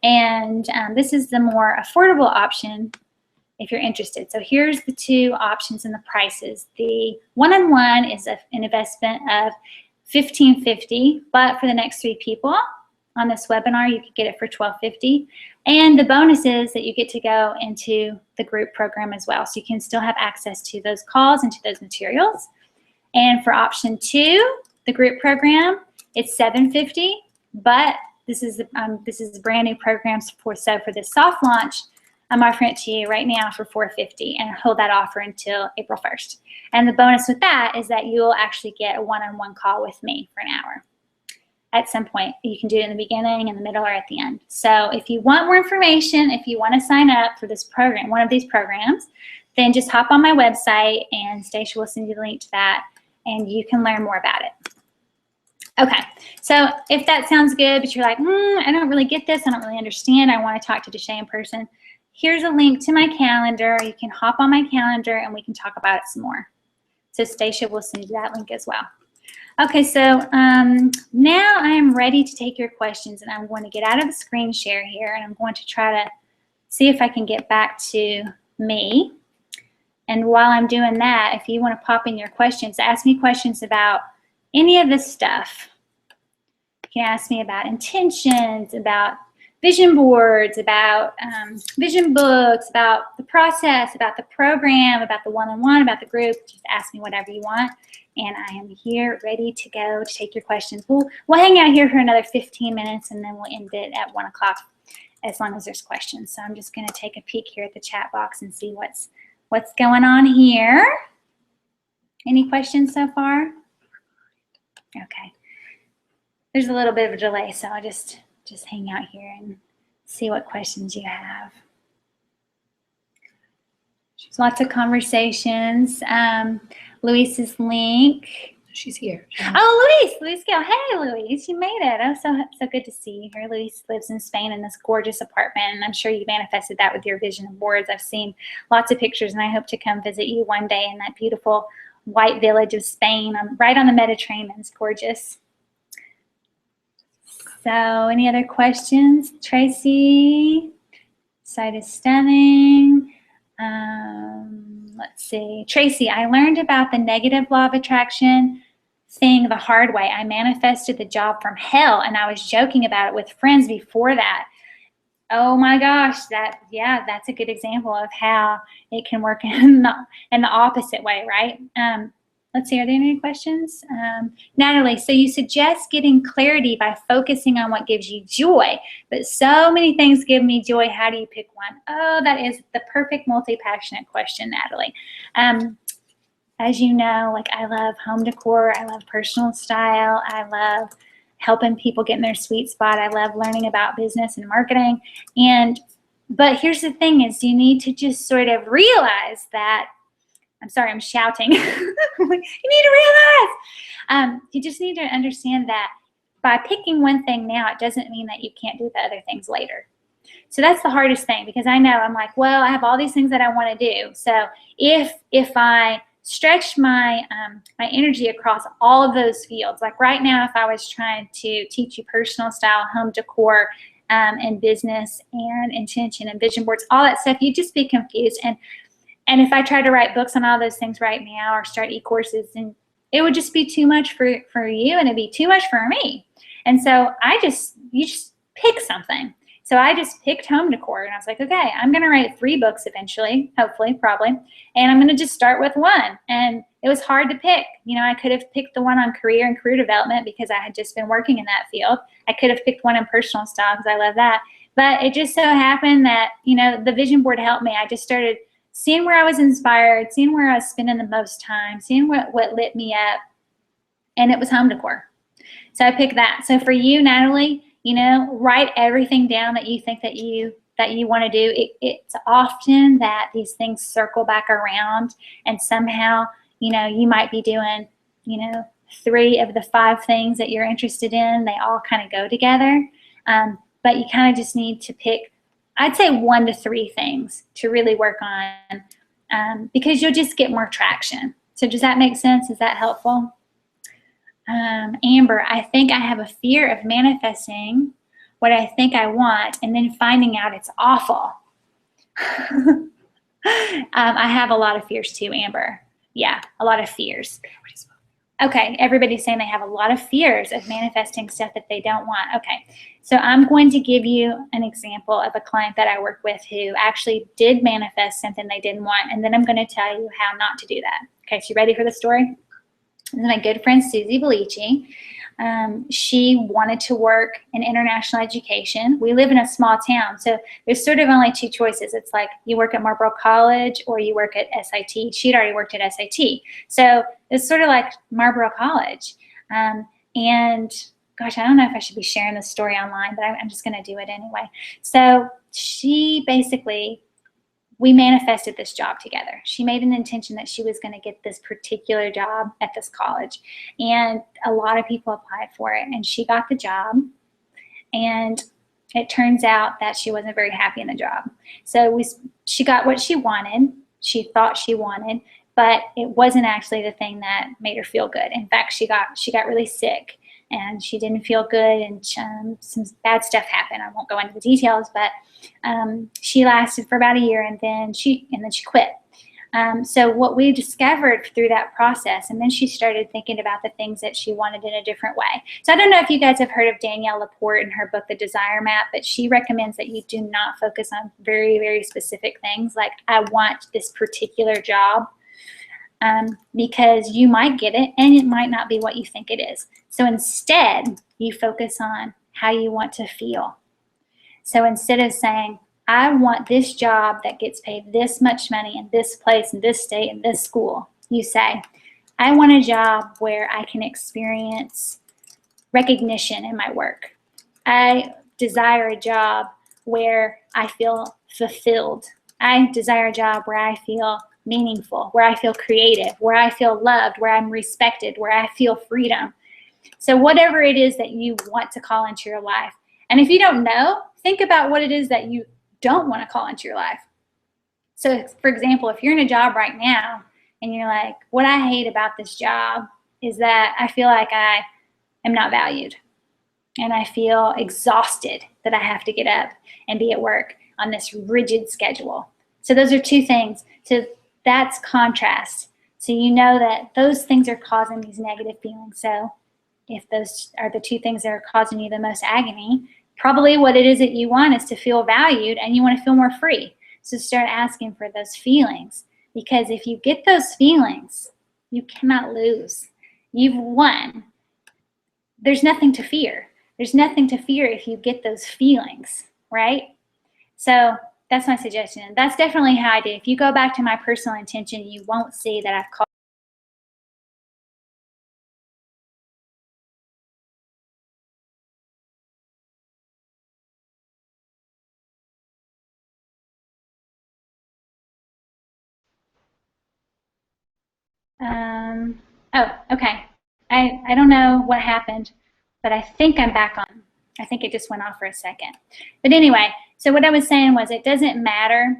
And this is the more affordable option if you're interested. So here's the 2 options and the prices. The one-on-one is an investment of $1,550, but for the next 3 people on this webinar, you could get it for $1,250. And the bonus is that you get to go into the group program as well. So you can still have access to those calls and to those materials. And for option 2, the group program, it's $750, but this is brand new programs for this soft launch. I'm offering it to you right now for $450 and hold that offer until April 1st. And the bonus with that is that you'll actually get a one-on-one call with me for an hour at some point. You can do it in the beginning, in the middle, or at the end. So if you want more information, if you want to sign up for this program, one of these programs, then just hop on my website and Stacia will send you the link to that and you can learn more about it. Okay, so if that sounds good, but you're like, I don't really get this, I don't really understand, I want to talk to Deshay in person, here's a link to my calendar. You can hop on my calendar and we can talk about it some more. So Stacia will send you that link as well. Okay, so now I am ready to take your questions, and I'm going to get out of the screen share here, and I'm going to try to see if I can get back to me. And while I'm doing that, if you want to pop in your questions, ask me questions about any of this stuff. You can ask me about intentions, about vision boards, about vision books, about the process, about the program, about the one-on-one, about the group. Just ask me whatever you want, and I am here ready to go to take your questions. We'll hang out here for another 15 minutes, and then we'll end it at 1 o'clock as long as there's questions. So I'm just going to take a peek here at the chat box and see what's going on here. Any questions so far? Okay. There's a little bit of a delay, so I'll just hang out here and see what questions you have. There's lots of conversations. Louise's link. She's here. Oh, Louise Gale. Hey, Louise, you made it. Oh, so good to see you here. Louise lives in Spain in this gorgeous apartment, and I'm sure you manifested that with your vision boards. I've seen lots of pictures, and I hope to come visit you one day in that beautiful white village of Spain. I'm right on the Mediterranean. It's gorgeous. So any other questions? Tracy, site is stunning. Let's see. Tracy, I learned about the negative law of attraction thing the hard way. I manifested the job from hell, and I was joking about it with friends before that. Oh my gosh, that's a good example of how it can work in the opposite way, right? Let's see, are there any questions? Natalie, so you suggest getting clarity by focusing on what gives you joy, but so many things give me joy. How do you pick one? Oh, that is the perfect multi-passionate question, Natalie. As you know, like I love home decor, I love personal style, I love helping people get in their sweet spot. I love learning about business and marketing. But here's the thing is you need to just sort of realize that I'm sorry, I'm shouting. I'm like, you need to realize. You just need to understand that by picking one thing now, it doesn't mean that you can't do the other things later. So that's the hardest thing, because I know I'm like, well, I have all these things that I want to do. So if I stretch my my energy across all of those fields, like right now, if I was trying to teach you personal style, home decor, and business and intention and vision boards, all that stuff, you'd just be confused. And if I tried to write books on all those things right now or start e-courses, and it would just be too much for you, and it'd be too much for me. And so you just pick something. So I just picked home decor, and I was like, okay, I'm going to write 3 books eventually, hopefully, probably. And I'm going to just start with one. And it was hard to pick. You know, I could have picked the one on career and career development because I had just been working in that field. I could have picked one in personal style because I love that. But it just so happened that, you know, the vision board helped me. I just started seeing where I was inspired, seeing where I was spending the most time, seeing what lit me up. And it was home decor. So I picked that. So for you, Natalie, you know, write everything down that you think that you want to do. It's often that these things circle back around, and somehow, you know, you might be doing, you know, 3 of the 5 things that you're interested in. They all kind of go together. But you kind of just need to pick, I'd say 1 to 3 things to really work on, because you'll just get more traction. So does that make sense? Is that helpful? Amber, I think I have a fear of manifesting what I think I want and then finding out it's awful. I have a lot of fears too, Amber. Yeah, a lot of fears. Okay, everybody's saying they have a lot of fears of manifesting stuff that they don't want. Okay, so I'm going to give you an example of a client that I work with who actually did manifest something they didn't want, and then I'm going to tell you how not to do that. Okay, so you ready for the story? This is my good friend Susie Belici. She wanted to work in international education. We live in a small town, so there's sort of only 2 choices. It's like you work at Marlboro College or you work at SIT. She'd already worked at SIT. So it's sort of like Marlboro College. And gosh, I don't know if I should be sharing this story online, but I'm just going to do it anyway. So she basically, we manifested this job together. She made an intention that she was going to get this particular job at this college. And a lot of people applied for it. And she got the job. And it turns out that she wasn't very happy in the job. So she got what she wanted. She thought she wanted. But it wasn't actually the thing that made her feel good. In fact, she got really sick. And she didn't feel good, and some bad stuff happened. I won't go into the details, but she lasted for about a year, and then she quit. So what we discovered through that process, and then she started thinking about the things that she wanted in a different way. So I don't know if you guys have heard of Danielle LaPorte in her book, The Desire Map, but she recommends that you do not focus on very, very specific things like, I want this particular job. Because you might get it and it might not be what you think it is. So instead, you focus on how you want to feel. So instead of saying, I want this job that gets paid this much money in this place, in this state, in this school, you say, I want a job where I can experience recognition in my work. I desire a job where I feel fulfilled. I desire a job where I feel meaningful, where I feel creative, where I feel loved, where I'm respected, where I feel freedom. So whatever it is that you want to call into your life. And if you don't know, think about what it is that you don't want to call into your life. So for example, if you're in a job right now and you're like, what I hate about this job is that I feel like I am not valued. And I feel exhausted that I have to get up and be at work on this rigid schedule. So those are 2 things. So that's contrast. So you know that those things are causing these negative feelings. So if those are the 2 things that are causing you the most agony, probably what it is that you want is to feel valued and you want to feel more free. So start asking for those feelings, because if you get those feelings, you cannot lose. You've won. There's nothing to fear. There's nothing to fear if you get those feelings, right? So that's my suggestion. That's definitely how I did. If you go back to my personal intention, you won't see that I've called Oh, okay. I don't know what happened, but I think I'm back on. I think it just went off for a second. But anyway, so what I was saying was it doesn't matter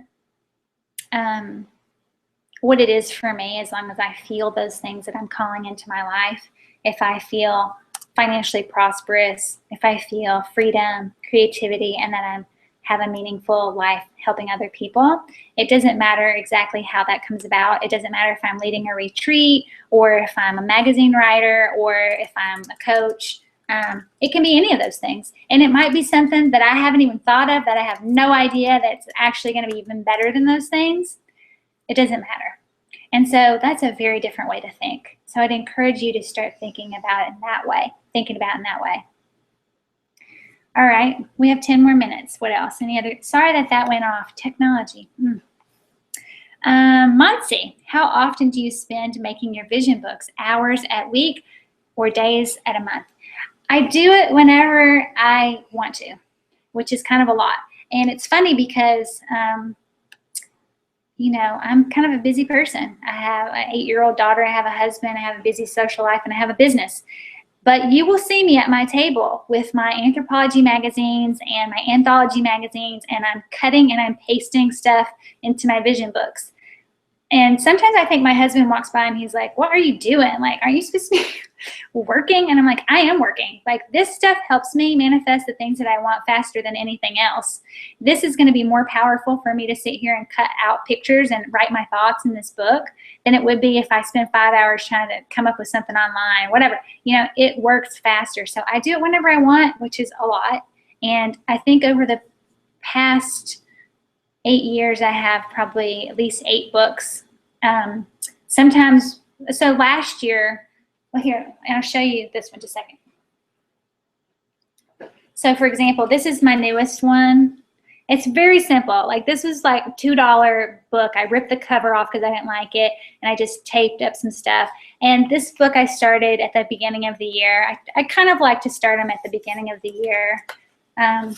what it is for me as long as I feel those things that I'm calling into my life. If I feel financially prosperous, if I feel freedom, creativity, and that I have a meaningful life helping other people, it doesn't matter exactly how that comes about. It doesn't matter if I'm leading a retreat or if I'm a magazine writer or if I'm a coach. It can be any of those things. And it might be something that I haven't even thought of, that I have no idea that's actually going to be even better than those things. It doesn't matter. And so that's a very different way to think. So I'd encourage you to start thinking about it in that way, All right, we have 10 more minutes. What else? Any other? Sorry that went off. Technology. Monse, how often do you spend making your vision books? Hours at week or days at a month? I do it whenever I want to, which is kind of a lot. And it's funny because I'm kind of a busy person. I have an 8-year-old daughter, I have a husband, I have a busy social life, and I have a business. But you will see me at my table with my anthropology magazines and my anthology magazines, and I'm cutting and I'm pasting stuff into my vision books. And sometimes I think my husband walks by and he's like, what are you doing? Like, are you supposed to be working? And I'm like, I am working. Like, this stuff helps me manifest the things that I want faster than anything else. This is going to be more powerful for me to sit here and cut out pictures and write my thoughts in this book than it would be if I spent 5 hours trying to come up with something online, whatever. It works faster. So I do it whenever I want, which is a lot. And I think over the past 8 years, I have probably at least 8 books. Sometimes, so last year, well, here, I'll show you this one just a second. So for example, this is my newest one. It's very simple. Like, this was like a $2 book. I ripped the cover off because I didn't like it, and I just taped up some stuff. And this book I started at the beginning of the year. I kind of like to start them at the beginning of the year.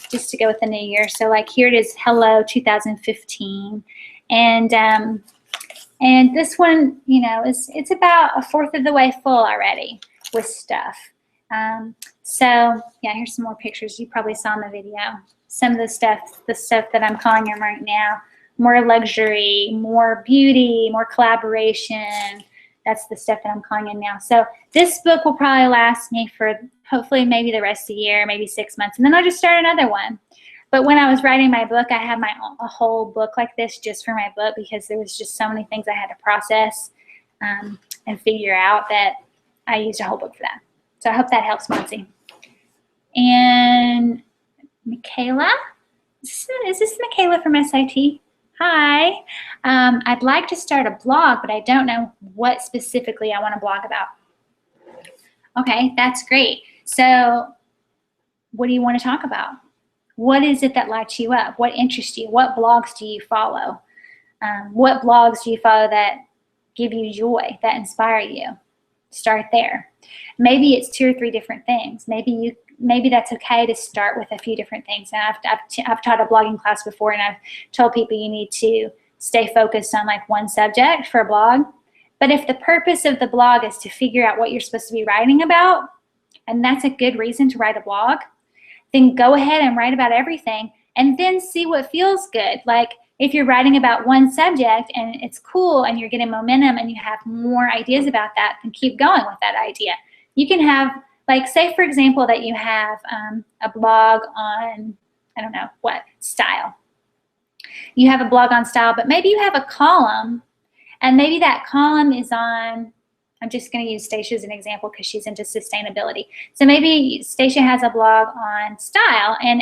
Just to go with the new year. So like, here it is, Hello 2015. And this one, it's about 1/4 of the way full already with stuff. So yeah, here's some more pictures you probably saw in the video. Some of the stuff that I'm calling them right now, more luxury, more beauty, more collaboration. That's the stuff that I'm calling in now. So this book will probably last me for hopefully maybe the rest of the year, maybe 6 months, and then I'll just start another one. But when I was writing my book, I had a whole book like this just for my book because there was just so many things I had to process and figure out that I used a whole book for that. So I hope that helps, Monty. And Michaela, is this Michaela from SIT? Hi, I'd like to start a blog, but I don't know what specifically I want to blog about. Okay, that's great. So what do you want to talk about? What is it that lights you up? What interests you? What blogs do you follow? What blogs do you follow that give you joy, that inspire you? Start there. Maybe it's 2 or 3 different things. Maybe that's okay to start with a few different things. And I've taught a blogging class before, and I've told people you need to stay focused on like one subject for a blog. But if the purpose of the blog is to figure out what you're supposed to be writing about, and that's a good reason to write a blog, then go ahead and write about everything and then see what feels good. Like, if you're writing about one subject and it's cool and you're getting momentum and you have more ideas about that, then keep going with that idea. You can have, like, say for example that you have a blog on, I don't know what, style. You have a blog on style, but maybe you have a column, and maybe that column is on, I'm just going to use Stacia as an example because she's into sustainability. So maybe Stacia has a blog on style, and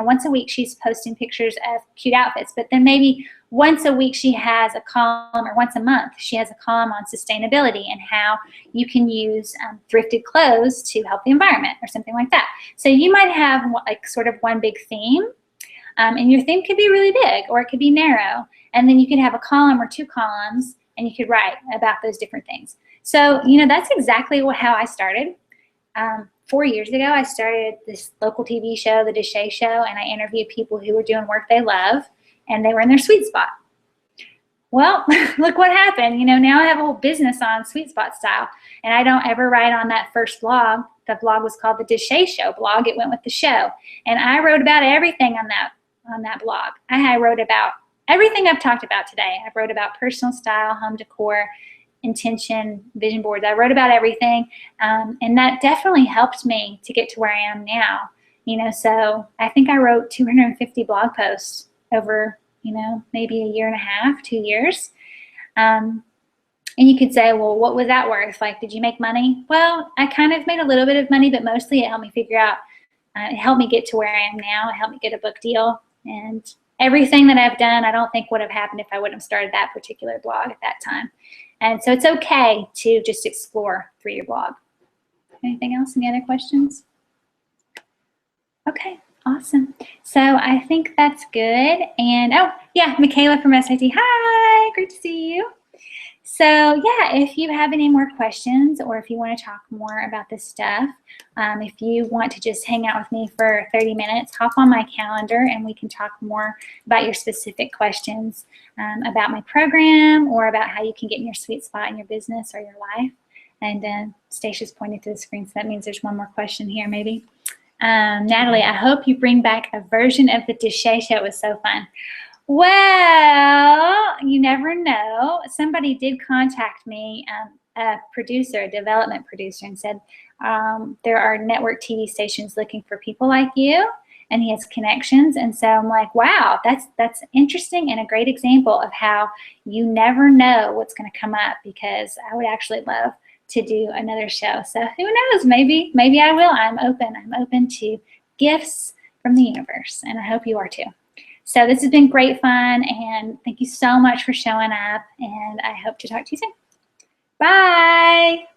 once a week she's posting pictures of cute outfits. But then maybe once a week she has a column, or once a month she has a column on sustainability and how you can use thrifted clothes to help the environment or something like that. So you might have like sort of one big theme, and your theme could be really big or it could be narrow. And then you could have a column or 2 columns, and you could write about those different things. So, that's exactly how I started. 4 years ago, I started this local TV show, The Deshay Show, and I interviewed people who were doing work they love, and they were in their sweet spot. well, look what happened. You know, now I have a whole business on Sweet Spot Style, and I don't ever write on that first blog. The blog was called the Deshay Show blog. It went with the show, and I wrote about everything on that blog. I wrote about everything I've talked about today. I wrote about personal style, home decor, intention, vision boards. I wrote about everything, and that definitely helped me to get to where I am now. You know, so I think I wrote 250 blog posts over, you know, maybe a year and a half, 2 years. And you could say, well, what was that worth? Like, did you make money? Well, I kind of made a little bit of money, but mostly it helped me figure out, it helped me get to where I am now. It helped me get a book deal. And everything that I've done, I don't think would have happened if I wouldn't have started that particular blog at that time. And so it's okay to just explore through your blog. Anything else? Any other questions? Okay, awesome. So I think that's good. And oh, yeah, Michaela from SIT. Hi, great to see you. So yeah, if you have any more questions or if you want to talk more about this stuff, if you want to just hang out with me for 30 minutes, hop on my calendar and we can talk more about your specific questions about my program or about how you can get in your sweet spot in your business or your life. And Stacia's pointing to the screen, so that means there's one more question here maybe. Natalie, I hope you bring back a version of the Deshay Show. It was so fun. Well, you never know. Somebody did contact me, a producer, a development producer, and said there are network TV stations looking for people like you, and he has connections. And so I'm like, wow, that's interesting and a great example of how you never know what's going to come up, because I would actually love to do another show. So who knows, maybe I will. I'm open to gifts from the universe, and I hope you are too. So this has been great fun, and thank you so much for showing up, and I hope to talk to you soon. Bye.